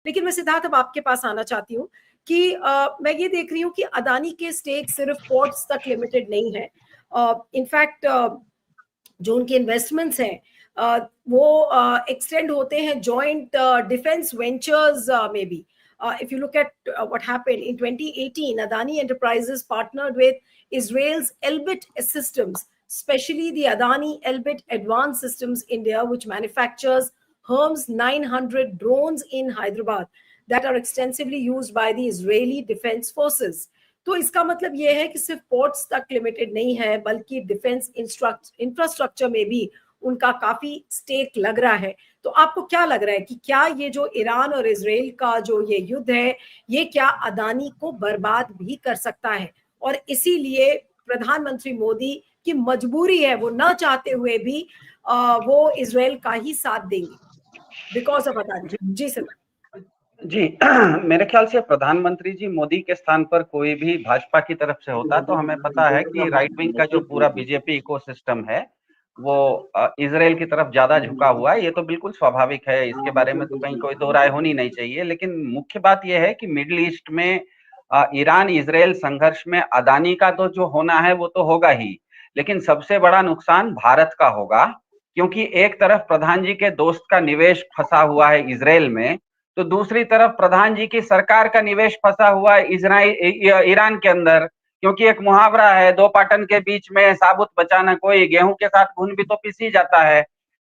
लेकिन मैं सिद्धार्थ अब आपके पास आना चाहती हूँ कि मैं ये देख रही हूँ कि अदानी के स्टेक सिर्फ पोर्ट्स तक लिमिटेड नहीं है। इनफैक्ट जो उनके इन्वेस्टमेंट्स हैं वो एक्सटेंड होते हैं जॉइंट डिफेंस वेंचर्स में भी। If you look at what happened in 2018, Adani Enterprises partnered with Israel's Elbit Systems, especially the Adani Elbit Advanced Systems India, which manufactures Hermes 900 drones in Hyderabad that are extensively used by the Israeli Defense Forces. तो इसका मतलब ये है कि सिर्फ ports तक limited नहीं है, बल्कि डिफेंस इंफ्रास्ट्रक्चर में भी उनका काफी स्टेक लग रहा है। तो आपको क्या लग रहा है कि क्या ये जो ईरान और इजराइल का जो ये युद्ध है, ये क्या अदानी को बर्बाद भी कर सकता है, और इसीलिए प्रधानमंत्री मोदी की मजबूरी है, वो ना चाहते हुए भी वो इजराइल का ही साथ देंगे बिकॉज ऑफ अदानी? जी सर। जी मेरे ख्याल से प्रधानमंत्री जी मोदी के स्थान पर कोई भी भाजपा की तरफ से होता तो हमें पता है कि राइट विंग का जो पूरा बीजेपी इकोसिस्टम है वो इजराइल की तरफ ज्यादा झुका हुआ है। ये तो बिल्कुल स्वाभाविक है, इसके बारे में तो कहीं कोई दो राय होनी नहीं चाहिए। लेकिन मुख्य बात यह है कि मिडिल ईस्ट में ईरान इजराइल संघर्ष में अदानी का तो जो होना है वो तो होगा ही, लेकिन सबसे बड़ा नुकसान भारत का होगा, क्योंकि एक तरफ प्रधान जी के दोस्त का निवेश फंसा हुआ है इजराइल में, तो दूसरी तरफ प्रधान जी की सरकार का निवेश फंसा हुआ है ईरान के अंदर। क्योंकि एक मुहावरा है, दो पाटन के बीच में साबुत बचा न कोई, गेहूं के साथ खून भी तो पीसी जाता है।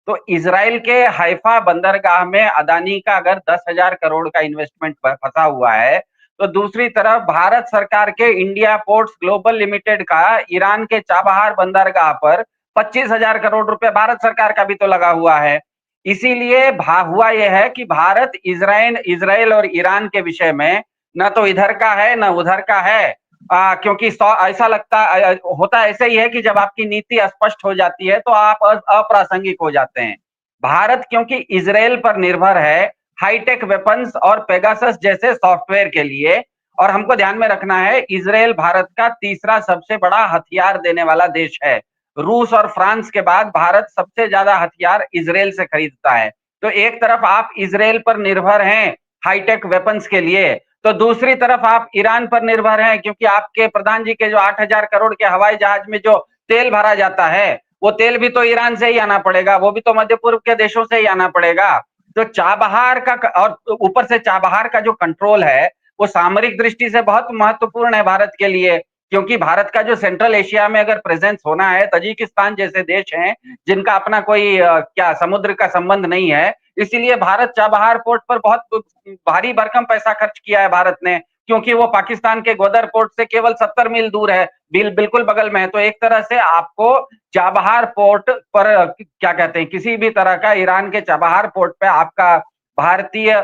तो इजराइल के हाइफा बंदरगाह में अदानी का अगर 10,000 करोड़ का इन्वेस्टमेंट फंसा हुआ है, तो दूसरी तरफ भारत सरकार के इंडिया पोर्ट्स ग्लोबल लिमिटेड का ईरान के चाबहार बंदरगाह पर 25,000 करोड़ रुपए भारत सरकार का भी तो लगा हुआ है। इसीलिए हुआ यह है कि भारत इजराइल और ईरान के विषय में न तो इधर का है न उधर का है, क्योंकि ऐसा लगता होता ऐसे ही है कि जब आपकी नीति अस्पष्ट हो जाती है तो आप अप्रासंगिक हो जाते हैं। भारत क्योंकि इजराइल पर निर्भर है हाईटेक वेपन्स और पेगासस जैसे सॉफ्टवेयर के लिए, और हमको ध्यान में रखना है इजराइल भारत का तीसरा सबसे बड़ा हथियार देने वाला देश है। रूस और फ्रांस के बाद भारत सबसे ज्यादा हथियार इजराइल से खरीदता है। तो एक तरफ आप इजराइल पर निर्भर हैं हाईटेक वेपन्स के लिए, तो दूसरी तरफ आप ईरान पर निर्भर हैं, क्योंकि आपके प्रधान जी के जो 8,000 करोड़ के हवाई जहाज में जो तेल भरा जाता है वो तेल भी तो ईरान से ही आना पड़ेगा, वो भी तो मध्य पूर्व के देशों से ही आना पड़ेगा। तो चाबहार का और ऊपर से चाबहार का जो कंट्रोल है वो सामरिक दृष्टि से बहुत महत्वपूर्ण है भारत के लिए, क्योंकि भारत का जो सेंट्रल एशिया में अगर प्रेजेंस होना है, तजिकिस्तान जैसे देश हैं जिनका अपना कोई क्या समुद्र का संबंध नहीं है, इसीलिए भारत चाबहार पोर्ट पर बहुत भारी भरकम पैसा खर्च किया है भारत ने, क्योंकि वो पाकिस्तान के ग्वादर पोर्ट से केवल 70 मील दूर है, बिल्कुल बगल में है। तो एक तरह से आपको चाबहार पोर्ट पर क्या कहते हैं, किसी भी तरह का ईरान के चाबहार पोर्ट पे आपका भारतीय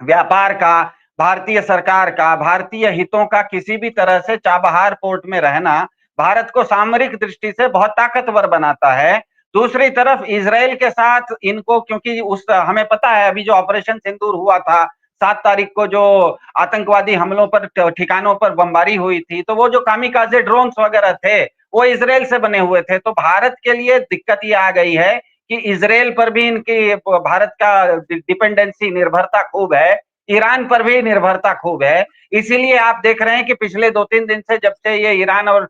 व्यापार का, भारतीय सरकार का, भारतीय हितों का किसी भी तरह से चाबहार पोर्ट में रहना भारत को सामरिक दृष्टि से बहुत ताकतवर बनाता है। दूसरी तरफ इजराइल के साथ इनको, क्योंकि हमें पता है अभी जो ऑपरेशन सिंदूर हुआ था 7 तारीख को, जो आतंकवादी हमलों पर ठिकानों पर बमबारी हुई थी, तो वो जो कामिकाजे ड्रोन्स वगैरह थे वो इजराइल से बने हुए थे। तो भारत के लिए दिक्कत ये आ गई है कि इजराइल पर भी इनकी भारत का डिपेंडेंसी निर्भरता खूब है, ईरान पर भी निर्भरता खूब है। इसीलिए आप देख रहे हैं कि पिछले 2-3 दिन से जब से ये ईरान और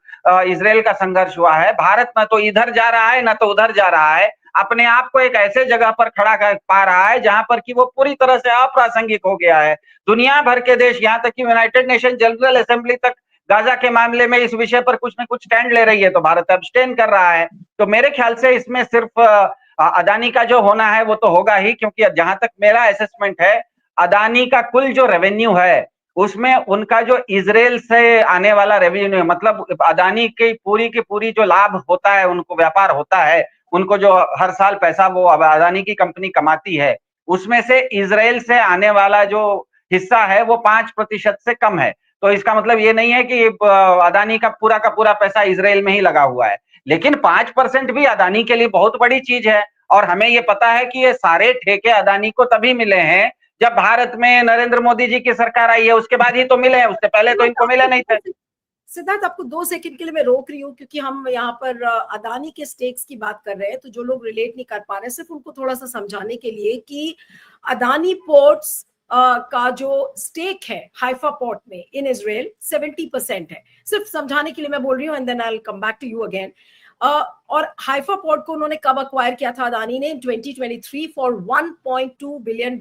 इजराइल का संघर्ष हुआ है, भारत न तो इधर जा रहा है न तो उधर जा रहा है, अपने आप को एक ऐसे जगह पर खड़ा कर पा रहा है जहां पर कि वो पूरी तरह से अप्रासंगिक हो गया है। दुनिया भर के देश, यहाँ तक कि यूनाइटेड नेशन जनरल असेंबली तक गाजा के मामले में इस विषय पर कुछ न कुछ स्टैंड ले रही है, तो भारत अब्सटेन कर रहा है। तो मेरे ख्याल से इसमें सिर्फ अदानी का जो होना है वो तो होगा ही, क्योंकि जहां तक मेरा असेसमेंट है अदानी का कुल जो रेवेन्यू है उसमें उनका जो इजराइल से आने वाला रेवेन्यू, मतलब अदानी की पूरी जो लाभ होता है, उनको व्यापार होता है, उनको जो हर साल पैसा वो अदानी की कंपनी कमाती है, उसमें से इजराइल से आने वाला जो हिस्सा है वो 5% से कम है। तो इसका मतलब ये नहीं है कि अदानी का पूरा पैसा इजराइल में ही लगा हुआ है, लेकिन 5% भी अदानी के लिए बहुत बड़ी चीज है। और हमें ये पता है कि ये सारे ठेके अदानी को तभी मिले हैं जब भारत में नरेंद्र मोदी जी की सरकार आई है, उसके बाद ही तो मिले हैं, उससे पहले तो इनको मिले नहीं थे। सिद्धार्थ, आपको 2 सेकंड के लिए मैं रोक रही हूँ, क्योंकि हम यहाँ पर अदानी के स्टेक्स की बात कर रहे हैं, तो जो लोग रिलेट नहीं कर पा रहे, सिर्फ उनको थोड़ा सा समझाने के लिए कि अदानी पोर्ट्स का जो स्टेक है हाइफा पोर्ट में इन इजराइल 70% है। सिर्फ समझाने के लिए मैं बोल रही हूँ, and then I will come back to you again. और हाइफा पोर्ट को उन्होंने कब अक्वायर किया था अदानी ने? 2023 for $1.2 billion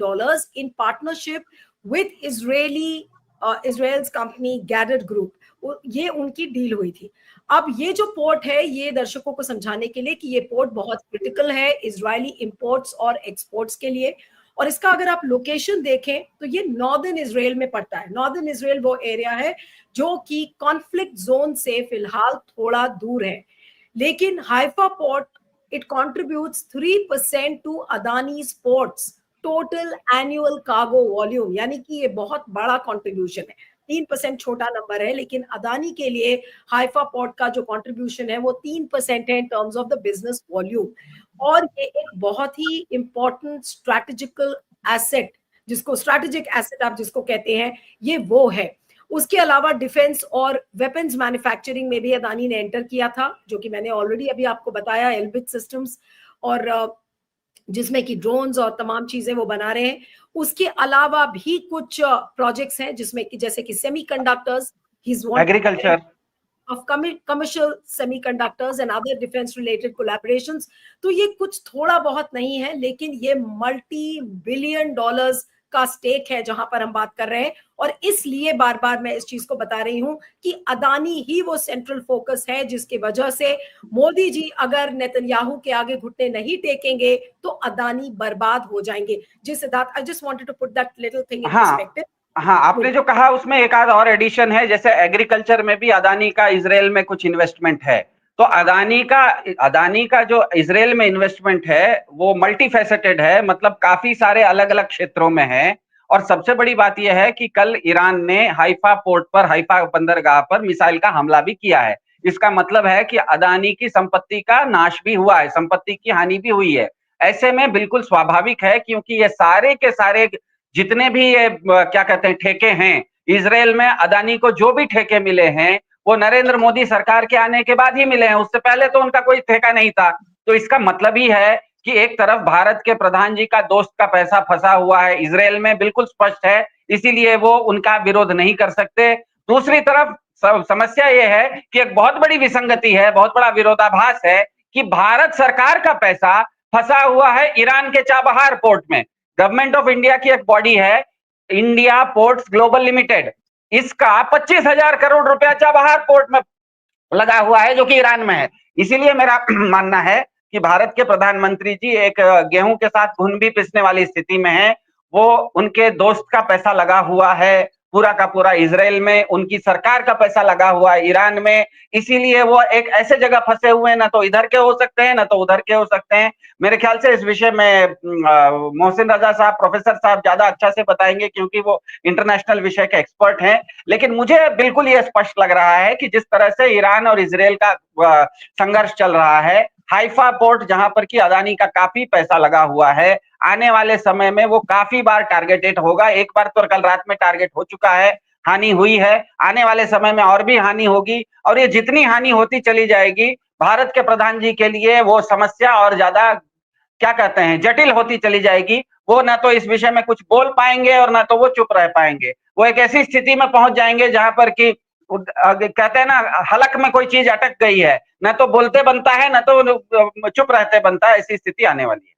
in partnership with Israel's company Gadot group. ये उनकी डील हुई थी। अब ये जो पोर्ट है, ये दर्शकों को समझाने के लिए कि ये पोर्ट बहुत क्रिटिकल है इजरायली इंपोर्ट्स और एक्सपोर्ट्स के लिए। और इसका अगर आप लोकेशन देखें तो ये नॉर्दर्न इजराइल में पड़ता है। नॉर्दर्न इजराइल वो एरिया है जो कि कॉन्फ्लिक्ट जोन से फिलहाल थोड़ा दूर है। लेकिन Haifa port it contributes 3% to Adani ports total annual cargo volume, यानी कि ये बहुत बड़ा कंट्रीब्यूशन है। 3% छोटा नंबर है, लेकिन अदानी के लिए हाइफा पोर्ट का जो कंट्रीब्यूशन है वो 3% है in terms of the business volume. और ये एक बहुत ही इंपॉर्टेंट स्ट्रैटेजिकल एसेट, जिसको स्ट्रैटेजिक एसेट आप जिसको कहते हैं, ये वो है। उसके अलावा डिफेंस और वेपन्स मैन्युफैक्चरिंग में भी अदानी ने एंटर किया था, जो कि मैंने ऑलरेडी अभी आपको बताया, एल्बिट सिस्टम्स, और जिसमें कि ड्रोन्स और तमाम चीजें वो बना रहे हैं। उसके अलावा भी कुछ प्रोजेक्ट्स हैं जिसमें कि जैसे कि semiconductors, agriculture of commercial semiconductors and other defense related collaborations। तो ये कुछ थोड़ा बहुत नहीं है, लेकिन ये $multi-billion का स्टेक है जहां पर हम बात कर रहे हैं। और इसलिए बार बार मैं इस चीज को बता रही हूं कि अदानी ही वो सेंट्रल फोकस है, जिसकी वजह से मोदी जी अगर नेतन्याहू के आगे घुटने नहीं टेकेंगे तो अदानी बर्बाद हो जाएंगे। जी Siddharth, I just wanted to put that little thing in perspective. हाँ, आपने जो कहा उसमें एक आध और एडिशन है, जैसे एग्रीकल्चर में भी अदानी का इजराइल में कुछ इन्वेस्टमेंट है। तो अदानी का जो इजराइल में इन्वेस्टमेंट है वो मल्टीफेसेटेड है, मतलब काफी सारे अलग अलग क्षेत्रों में है। और सबसे बड़ी बात यह है कि कल ईरान ने हाइफा पोर्ट पर, हाइफा बंदरगाह पर मिसाइल का हमला भी किया है। इसका मतलब है कि अदानी की संपत्ति का नाश भी हुआ है, संपत्ति की हानि भी हुई है। ऐसे में बिल्कुल स्वाभाविक है, क्योंकि ये सारे के सारे जितने भी ये क्या कहते हैं ठेके हैं इजराइल में, अदानी को जो भी ठेके मिले हैं वो नरेंद्र मोदी सरकार के आने के बाद ही मिले हैं, उससे पहले तो उनका कोई ठेका नहीं था। तो इसका मतलब ही है कि एक तरफ भारत के प्रधान जी का दोस्त का पैसा फंसा हुआ है इजराइल में, बिल्कुल स्पष्ट है, इसीलिए वो उनका विरोध नहीं कर सकते। दूसरी तरफ समस्या ये है कि एक बहुत बड़ी विसंगति है, बहुत बड़ा विरोधाभास है कि भारत सरकार का पैसा फंसा हुआ है ईरान के चाबहार पोर्ट में। गवर्नमेंट ऑफ इंडिया की एक बॉडी है, इंडिया पोर्ट्स ग्लोबल लिमिटेड, इसका 25,000 करोड़ रुपया चाबहार पोर्ट में लगा हुआ है, जो कि ईरान में है। इसीलिए मेरा मानना है कि भारत के प्रधानमंत्री जी एक गेहूं के साथ घुन भी पिसने वाली स्थिति में है। वो उनके दोस्त का पैसा लगा हुआ है पूरा का पूरा इजराइल में, उनकी सरकार का पैसा लगा हुआ है ईरान में, इसीलिए वो एक ऐसे जगह फंसे हुए हैं, ना तो इधर के हो सकते हैं ना तो उधर के हो सकते हैं। मेरे ख्याल से इस विषय में मोहसिन रजा साहब, प्रोफेसर साहब ज्यादा अच्छा से बताएंगे, क्योंकि वो इंटरनेशनल विषय के एक्सपर्ट हैं। लेकिन मुझे बिल्कुल ये स्पष्ट लग रहा है कि जिस तरह से ईरान और इजराइल का संघर्ष चल रहा है, हाइफा पोर्ट जहां पर कि अदानी का काफी पैसा लगा हुआ है, आने वाले समय में वो काफी बार टारगेटेड होगा। एक बार तो कल रात में टारगेट हो चुका है, हानि हुई है, आने वाले समय में और भी हानि होगी। और ये जितनी हानि होती चली जाएगी, भारत के प्रधान जी के लिए वो समस्या और ज्यादा क्या कहते हैं जटिल होती चली जाएगी। वो ना तो इस विषय में कुछ बोल पाएंगे और ना तो वो चुप रह पाएंगे। वो एक ऐसी स्थिति में पहुंच जाएंगे जहां पर कि कहते हैं ना, हलक में कोई चीज अटक गई है, ना तो बोलते बनता है ना तो चुप रहते बनता है, ऐसी स्थिति आने वाली है।